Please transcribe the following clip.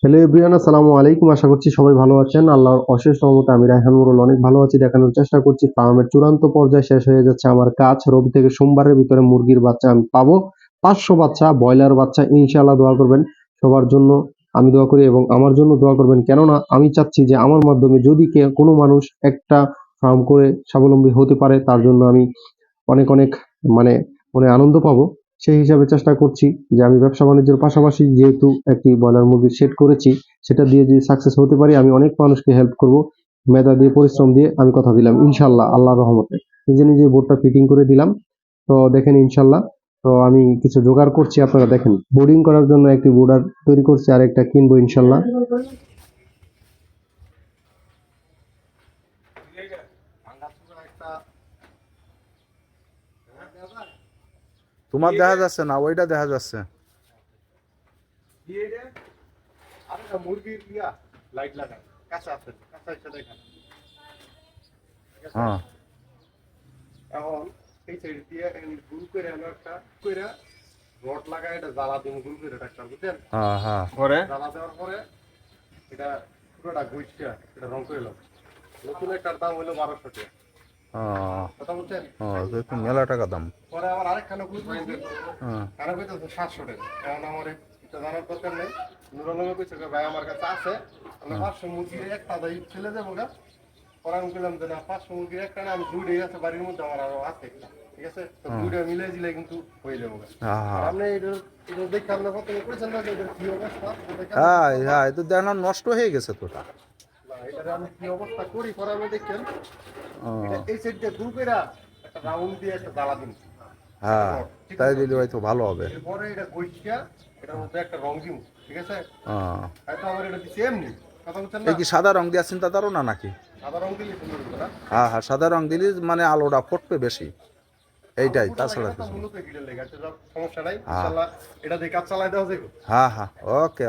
Hello everyone, আসসালামু আলাইকুম। আশা করছি সবাই ভালো আছেন। আল্লাহর অশেষ রহমতে আমি রায়হান মুরুল অনেক ভালো আছি। দেখানোর চেষ্টা করছি ফার্মের চূড়ান্ত পর্যায়ে শেষ হয়ে যাচ্ছে আমার কাজ। রবি থেকে সোমবারের ভিতরে মুরগির বাচ্চা আমি পাবো 500 বাচ্চা, ব্রয়লার বাচ্চা। ইনশাআল্লাহ দোয়া করবেন সবার জন্য, আমি দোয়া করি এবং আমার জন্য দোয়া করবেন। কেননা আমি চাচ্ছি যে আমার মাধ্যমে যদি কোনো মানুষ একটা ফার্ম করে স্বাবলম্বী হতে পারে, তার জন্য আমি অনেক অনেক মানে মনে আনন্দ পাবো। সেই হিসাবে চেষ্টা করছি যে আমি ব্যবসা বাণিজ্যের পাশাপাশি যেহেতু একটি ব্রয়লার মুরগির শেড করেছি, সেটা দিয়ে যদি সাকসেস হতে পারি আমি অনেক মানুষকে হেল্প করব। মেধা দিয়ে পরিশ্রম দিয়ে আমি কথা দিলাম ইনশাল্লাহ আল্লাহর রহমতে। নিজে নিজে বোর্ডটা ফিটিং করে দিলাম। তো দেখেন ইনশাল্লাহ। তো আমি কিছু জোগাড় করছি, আপনারা দেখেন। বোর্ডিং করার জন্য একটি বোর্ডার তৈরি করছি আর একটা কিনবো ইনশাল্লাহ। তোমার দেখা যাচ্ছে না, ওইটা দেখা যাচ্ছে। মুরগির লাইট লাগায় কাঁচা আছে, কাঁচা হিসেবে দেখেন। হ্যাঁ এখন এই সাইড দিয়ে গুল করে হলো একটা কইরা রড লাগায় এটা জ্বালা দিন গুল করে একটা, বুঝছেন? হ্যাঁ হ্যাঁ পরে জ্বালা দেওয়ার পরে এটা পুরোটা গুইটা এটা রং করে এলাম। নতুন একটার দাম হলো 1200 টাকা। কথা বলছেন? তো একটু মেলা টাকা দাম। পরে আবার আরেকখানে গুল করে হ্যাঁ কারো কইতেছে 700 টাকা। এখন আমার এটা জানার দরকার নেই। নুরানবে কইছে যে ভাই আমার কাছে আছে, আমি 500 মুরগির একটা দাই ফেলে দেবো গা। পরে আমি বললাম যে না, 500 মুরগির একটা না, আমি দুইটাই আছে বাড়ির মধ্যে, আমার আরো আছে একটা। ঠিক আছে, তো দুইটা মিলে দিলে কিন্তু হয়ে যাবো গা। আর আপনি এটা দেখে আপনার প্রথমে কইছেন না যে এটা কি অবস্থা, হ্যাঁ হ্যাঁ, এটা দেখো নষ্ট হয়ে গেছে তো। না এটা আমি কি অবস্থা করি পরে আমি দেখেন এটা এই সাইড দিয়ে দু কইরা একটা রাউন্ড দিয়ে একটা জ্বালা দিন। হ্যাঁ, তাই দিলে হয়তো ভালো হবে। এরপরে এটা গইছিয়া এটার মধ্যে একটা রং দিন। ঠিক আছে, হ্যাঁ, হয়তো আমার এটা দিছি এমনি। কথা বলছেন না? এই কি সাদা রং দিয়ে চিন্তা করো না নাকি? সাদা রং দিলে সুন্দর হবে না? হ্যাঁ হ্যাঁ, সাদা রং দিলে মানে আলোটা ফুটবে বেশি, এইটাই, তাছাড়া কিছু না। মূলত গিলে লেগে আছে, সমস্যা নাই। হ্যাঁ ইনশাআল্লাহ এটা দিয়ে কাজ চালাই দেওয়া যাবে। হ্যাঁ হ্যাঁ, ওকে।